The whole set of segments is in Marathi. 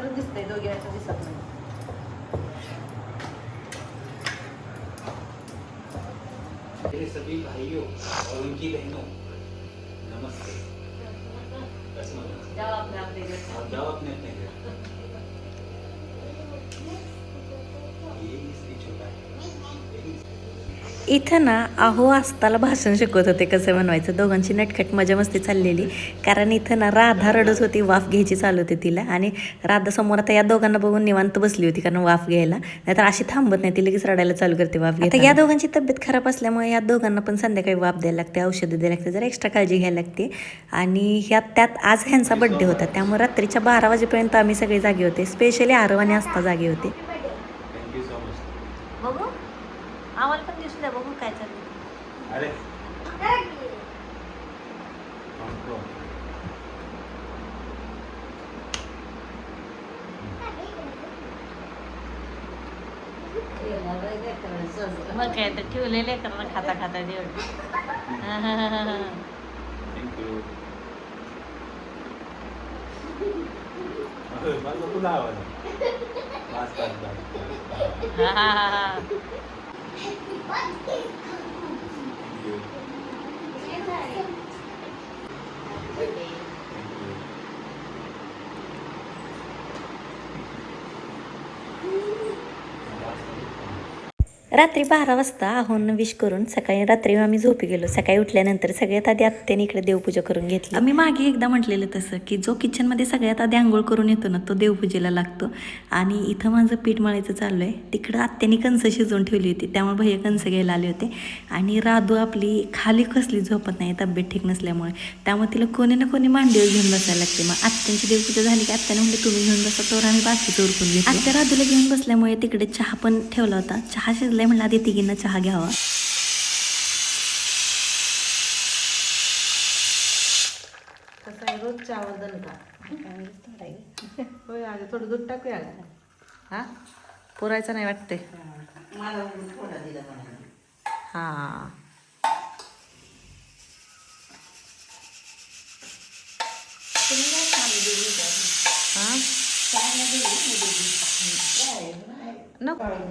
गेल्यावर दिसतंय, दोघी असं दिसत नाही. मेरे सभी भाइयों और उनकी बहनों नमस्ते. जाओ अपने अपने घर. आप जाओ अपने अपने घर. ये इसकी छोटा है. इथं ना अहो आस्ताला भाषण शिकवत होते कसं बनवायचं. दोघांची नटखट मजा मस्ती चाललेली. कारण इथं ना राधा रडत होती, वाफ घ्यायची चालू होती तिला. आणि राधा समोर आता या दोघांना बघून निवांत बसली होती कारण वाफ घ्यायला. नाहीतर अशी थांबत नाही, ती लगेच रडायला चालू करते वाफ घ्यायला. आता या दोघांची तब्येत खराब असल्यामुळे या दोघांना पण संध्याकाळी वाफ द्यायला लागते, औषधं द्यायला लागते, जरा एक्स्ट्रा काळजी घ्यायला लागते. आणि त्यात आज ह्यांचा बड्डे होता, त्यामुळे रात्रीच्या 12 वाजेपर्यंत आम्ही सगळे जागे होते. स्पेशली आरव आणि आस्था जागे होते. Thank you so much. बघू आम्हाला पण दिसू द्या, बघू काय चाललंय. अरे हमको मग काय तर ठेवलेले करणं खाता खाता जेवण. Thank you. मला तुला आवडलं. बस बस बस. रात्री 12 वाजता आहोंना विश करून सकाळी रात्री आम्ही झोपी गेलो. सकाळी उठल्यानंतर सगळ्यात आधी आत्याने इकडे देवपूजा करून घेतली. आम्ही मागे एकदा म्हटलेलं तसं की जो किचनमध्ये सगळ्यात आधी आंघोळ करून येतो ना तो देवपूजेला लागतो. आणि इथं माझं पीठ मळायचं चालू आहे. तिकडं आत्याने कणसं शिजवून ठेवली होती, त्यामुळे भैया कणसं घ्यायला आले होते. आणि राधू आपली खाली कसली झोपत नाही, तब्येत ठीक नसल्यामुळे, त्यामुळे तिला कोणी ना कोणी मांडीवर घेऊन बसायला लागते. मग आत्यांची देवपूजा झाली की आत्याने म्हणले तुम्ही घेऊन बसा, तर आम्ही बाकीचं उरकून घेतो. आत्या राधूला घेऊन बसल्यामुळे तिकडे चहा पण ठेवला होता. चहा शिजलाय म्हणलं आधी तिघींना चहा घ्यावा. कसं आहे रोज चहावर दणका. होय अगं थोडं दूध टाकूया का? हा पुरायचं नाही वाटते. हा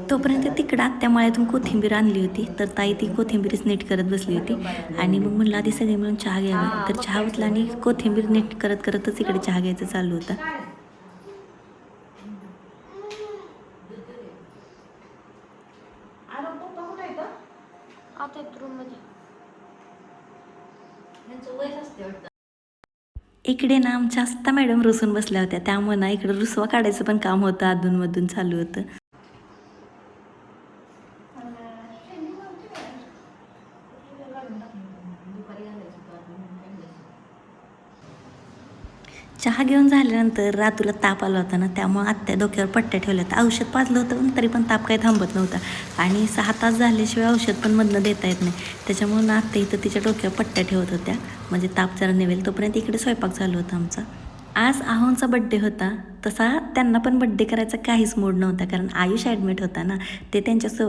तोपर्यंत तिकडं आत्या मळ्यातून कोथिंबीर आणली होती, तर ताई ती कोथिंबीरच नीट करत बसली होती. आणि मग म्हणलं आधी सगळे मिळून चहा घ्यावा, तर चहा उतला आणि कोथिंबीर नीट करत करतच इकडे चहा घ्यायचं चालू होतं. इकडे ना आमच्या आस्था मॅडम रुसून बसल्या होत्या, त्यामुळे ना इकडे रुसवा काढायचं पण काम होतं, अधूनमधून चालू होतं. चहा घेऊन झाल्यानंतर रातूला ताप आला होता ना, त्यामुळे आत्या डोक्यावर पट्ट्या ठेवल्या होत्या. औषध पाजलं होतं पण तरी पण ताप काही थांबत नव्हता. आणि 6 तास झाल्याशिवाय औषध पण मधनं देता येत नाही, त्याच्यामुळे ना आत्या इथं तिच्या डोक्यावर पट्ट्या ठेवत होत्या, म्हणजे ताप जरा निवेल. तोपर्यंत इकडे स्वयंपाक चालू होता आमचा. आज आहोंचा बड्डे होता, तसा त्यांना पण बड्डे करायचा काहीच मूड नव्हता, कारण आयुष ॲडमिट होता ना, ते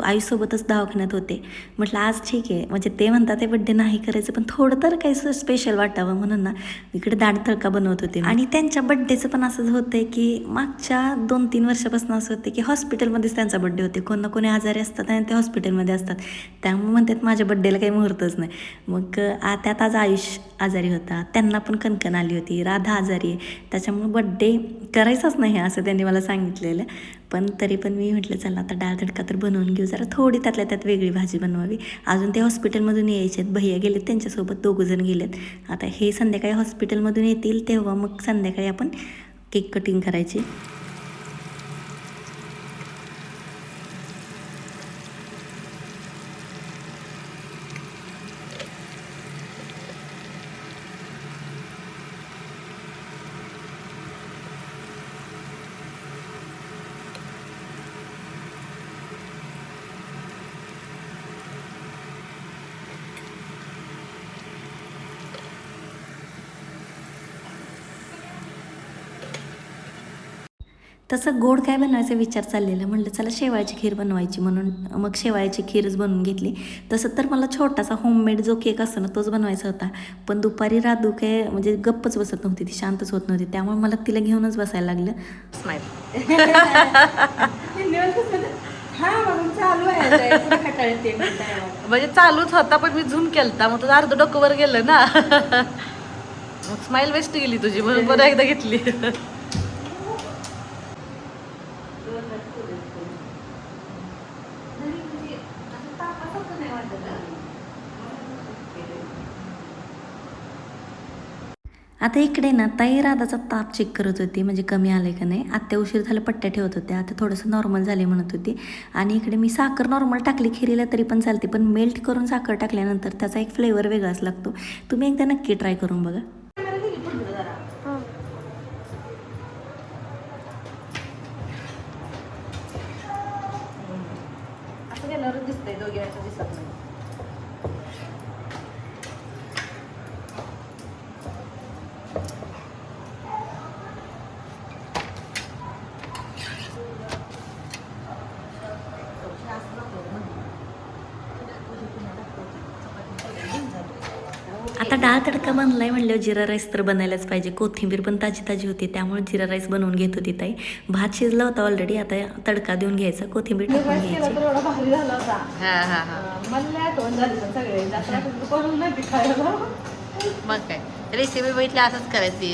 आयुषसोबतच दवाखान्यात होते. म्हटलं आज ठीक आहे, म्हणजे ते म्हणतात ते बड्डे नाही करायचं, पण थोडं तर काही स्पेशल वाटावं म्हणून ना इकडे दाढ तडका बनवत होते. आणि त्यांच्या बड्डेचं पण असंच होतं की मागच्या 2-3 वर्षापासून असं होतं की हॉस्पिटलमध्येच त्यांचा बड्डे होते. कोण ना कोणी आजारी असतात आणि ते हॉस्पिटलमध्ये असतात, त्यामुळे म्हणतात माझ्या बड्डेला काही मुहूर्तच नाही. मग त्यात आज आयुष आजारी होता, त्यांना पण कणकण आली होती, राधा आजारी आहे, त्याच्यामुळे बड्डे करायचाच नाही असं त्यांनी मला सांगितलेलं. पण तरी पण मी म्हटलं चला आता डाळ तडका तर बनवून घेऊ, जरा थोडी त्यातल्या त्यात वेगळी भाजी बनवावी. अजून ते हॉस्पिटलमधून यायचे आहेत, भैया गेलेत त्यांच्यासोबत, 2 जण गेलेत. आता हे संध्याकाळी हॉस्पिटलमधून येतील तेव्हा मग संध्याकाळी आपण केक कटिंग करायची. तसं गोड काय बनवायचा विचार चाललेला, म्हटलं चला शेवाळ्याची खीर बनवायची, म्हणून मग शेवाळ्याची खीरच बनवून घेतली. तसं तर मला छोटासा होममेड जो केक असतो ना तोच बनवायचा होता, पण दुपारी राधू काय म्हणजे गप्पच बसत नव्हती, ती शांतच होत नव्हती, त्यामुळे मला तिला घेऊनच बसायला लागलं. स्माईल. म्हणजे चालूच होता पण मी झूम केलता, मग तुझं अर्ध डोकं वर गेलं ना. मग स्माईल वेस्ट गेली तुझी, म्हणून परत एकदा घेतली. आता इकडे ना ताई राधाचा ताप चेक करत होती, म्हणजे कमी आलं का नाही. आत्या उशीर झालं पट्ट्या ठेवत होत्या, आता थोडंसं नॉर्मल झाले म्हणत होती. आणि इकडे मी साखर नॉर्मल टाकली खिरीला तरी पण चालते, पण मेल्ट करून साखर टाकल्यानंतर त्याचा एक फ्लेवर वेगळाच लागतो. तुम्ही एकदा नक्की ट्राय करून बघा. असं गेल्यावर दिसतंय, दोघी दिसत नाही. आता डाळ तडका बनलाय म्हणल्यावर जिरा राईस तर बनायलाच पाहिजे. कोथिंबीर पण ताजी ताजी होती, त्यामुळे जिरा राईस बनवून घेत होती ताई. भात शिजला होता ऑलरेडी, आता तडका देऊन घ्यायचा, कोथिंबीर टाकून घ्यायची. भारी झाला होता. मला आठवण झाली पण सगळे करून नाही खायला. मग काय रेसिपी बघितली असंच करायची,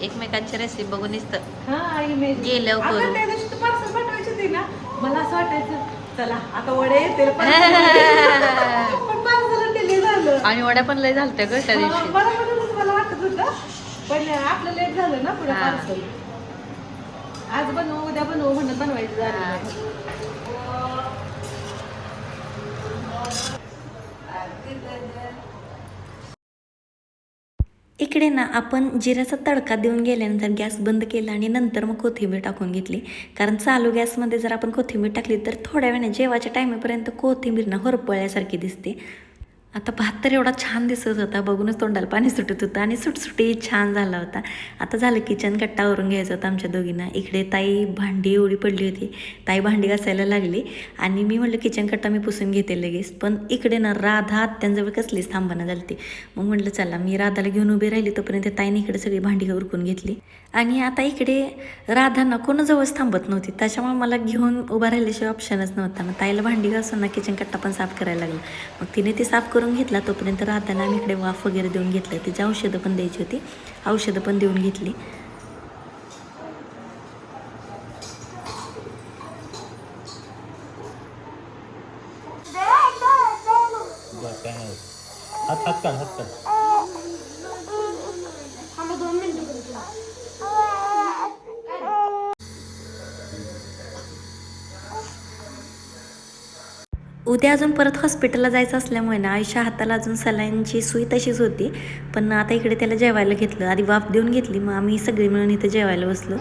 एकमेकांची रेसिपी बघून गेल्यावर करू. त्या दिवशी पार्सल पाठवायची होती ना, मला असं वाटायचं चला आता वडे येतील, पण पार्सल डिले झालं आणि वड्या पण लय झालत्या ग त्या दिवशी. मला वाटत होतं पण आपलं लेट झालं ना पुढे पार्सल. आज बनवू उद्या बनवू म्हणत बनवायचं झालं. इकडे ना आपण जिऱ्याचा तडका देऊन गेल्यानंतर गॅस बंद केला आणि नंतर मग कोथिंबीर टाकून घेतली. कारण चालू गॅसमध्ये जर आपण कोथिंबीर टाकली तर थोड्या वेळाने जेवाच्या टायमापर्यंत कोथिंबीर ना होरपळल्यासारखी दिसते. आता भात तर एवढा छान दिसत होता, बघूनच तोंडाला पाणी सुटत होतं आणि सुटसुटी छान झाला होता. आता झालं किचन कट्टावरून घ्यायचं होतं आमच्या दोघींना. इकडे ताई भांडी एवढी पडली होती, ताई भांडी घासायला लागली आणि मी म्हटलं किचन कट्टा मी पुसून घेते लगेच. पण इकडे ना राधा त्यांच्याजवळ कसलीच थांबणं झाली ती. मग म्हटलं चला मी राधाला घेऊन उभी राहिली, तोपर्यंत ताईने इकडे सगळी भांडी उरकून घेतली. आणि आता इकडे राधांना कोणाजवळच थांबत नव्हती, त्याच्यामुळे मला घेऊन उभा राहिल्याशिवाय ऑप्शनच नव्हता. मग ताईला भांडी घासून किचन कट्टा पण साफ करायला लागला. मग तिने ती साफ करून घेतला, तोपर्यंत राधांना आम्ही इकडे वाफ वगैरे देऊन घेतलं. तिची औषधं पण द्यायची होती, औषधं पण देऊन घेतली. उद्या अजून परत हॉस्पिटलला जायचं असल्यामुळे ना आयुष्या हाताला अजून सलाईनची सुई तशीच होती. पण आता इकडे त्याला जेवायला घेतलं, आधी वाफ देऊन घेतली, मग आम्ही सगळी मिळून इथं जेवायला बसलो.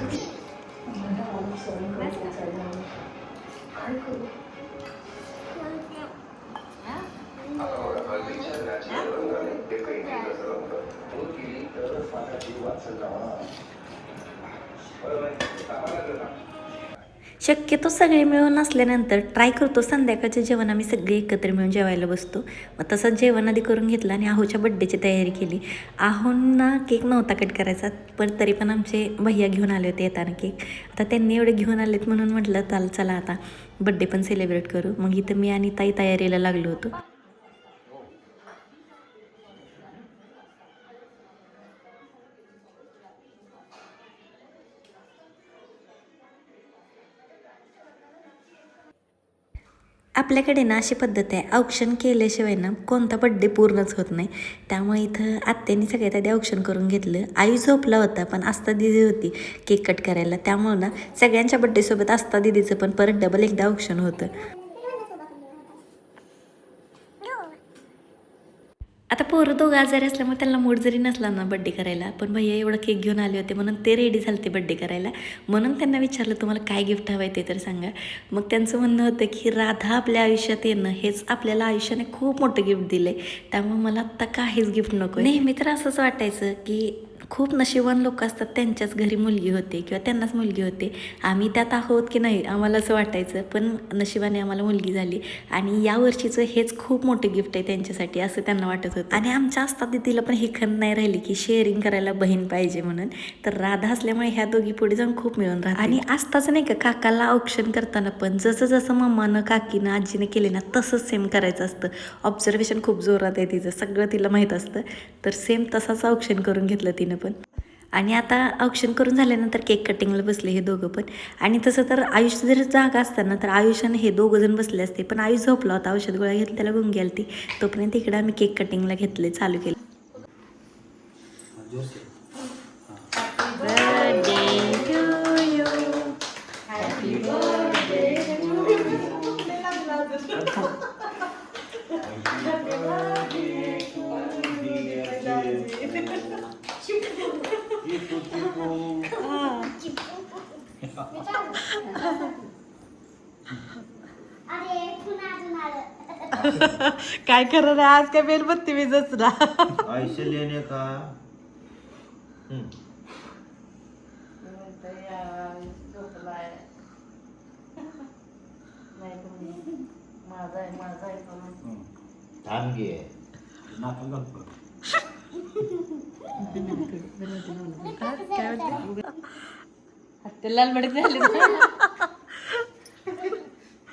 शक्यतो सगळे मिळून असल्यानंतर ट्राय करतो संध्याकाळचं जेवण आम्ही सगळे एकत्र मिळून जेवायला बसतो. मग तसंच जेवण आधी करून घेतलं आणि आहोच्या बड्डेची तयारी केली. आहोंना केक नव्हता कट करायचा, पण तरी पण आमचे भैया घेऊन आले होते येताना केक. आता त्यांनी एवढे घेऊन आलेत म्हणून म्हटलं चला आता बड्डे पण सेलिब्रेट करू. मग इथं मी आणि ताई तयारीला लागलो होतो. आपल्याकडे ना अशी पद्धत आहे, औक्षण केल्याशिवाय ना कोणता बड्डे पूर्णच होत नाही. त्यामुळे इथं आत्याने सगळ्यात आधी औक्षण करून घेतलं. आई झोपला होता, पण आस्था दिदी होती केक कट करायला, त्यामुळं ना सगळ्यांच्या बड्डेसोबत आस्था दिदीचं पण परत डबल एकदा औक्षण होतं. आता पोरं दोघं आजारी असल्यामुळे त्यांना मूड जरी नसला ना बड्डे करायला, पण भैया एवढं केक घेऊन आले होते म्हणून ते रेडी झाले ते बड्डे करायला. म्हणून त्यांना विचारलं तुम्हाला काय गिफ्ट हवं आहे ते तर सांगा. मग त्यांचं म्हणणं होतं की राधा आपल्या आयुष्यात येणं हेच आपल्याला आयुष्याने खूप मोठं गिफ्ट दिलं आहे, त्यामुळे मला आत्ता काहीच गिफ्ट नको. नेहमी तर असंच वाटायचं की खूप नशिबवान लोक असतात त्यांच्याच घरी मुलगी होते किंवा त्यांनाच मुलगी होते. आम्ही त्यात आहोत की नाही आम्हाला असं वाटायचं, पण नशिबाने आम्हाला मुलगी झाली आणि या वर्षीचं हेच खूप मोठे गिफ्ट आहे त्यांच्यासाठी असं त्यांना वाटत होतं. आणि आमच्या आस्था दीदीला पण ही खंत नाही राहिली की शेअरिंग करायला बहीण पाहिजे म्हणून. तर राधा असल्यामुळे ह्या दोघी पुढे जाऊन खूप मिळून राहतात. आणि आस्थाचं नाही का काकाला औक्षण करताना पण जसं जसं मम्मानं काकीनं आजीनं केले ना तसंच सेम करायचं असतं. ऑब्झर्वेशन खूप जोरात आहे तिचं, सगळं तिला माहीत असतं. तर सेम तसाच औक्षण करून घेतलं तिनं पण. आणि आता औक्षण करून झाल्यानंतर केक कटिंगला बसले हे दोघं पण. आणि तसं तर आयुष जर जागा असताना तर आयुष्याने हे दोघं जण बसले असते, पण आयुष झोपला होता, औषध गोळ्या घेतली त्याला गुंगी आलती. तोपर्यंत इकडं आम्ही केक कटिंगला घेतले, चालू केलं. काय करणार आहे आज, काय बेलबत्ती मी जसला ऐसे लेने का थांब घे लाल बडक झाले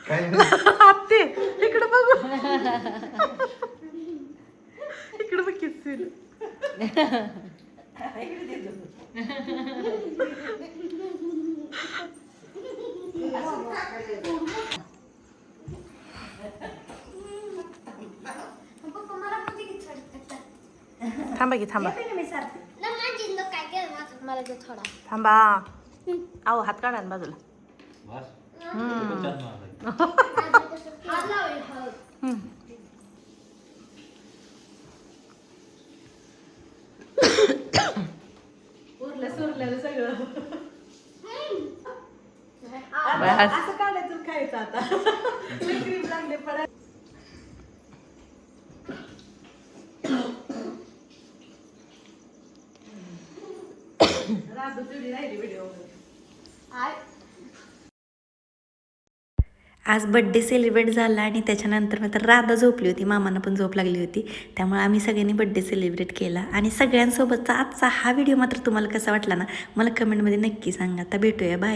काय ते इकडे बघू, इकडे बघ किती थांबा की थांबा थांबा, आहो हात काढा ना बाजूला. उरलं सुरलेलं सगळं असं काढायचं खायचं आता. क्रीम लागले पडा. राजू तुझी राहिली व्हिडिओ. आज बड्डे सेलिब्रेट झाला आणि त्याच्यानंतर मात्र राधा झोपली होती, मामांना पण झोप लागली होती. त्यामुळे आम्ही सगळ्यांनी बड्डे सेलिब्रेट केला. आणि सगळ्यांसोबतचा आजचा हा व्हिडिओ मात्र तुम्हाला कसा वाटला ना मला कमेंटमध्ये नक्की सांगा. आता भेटूया, बाय.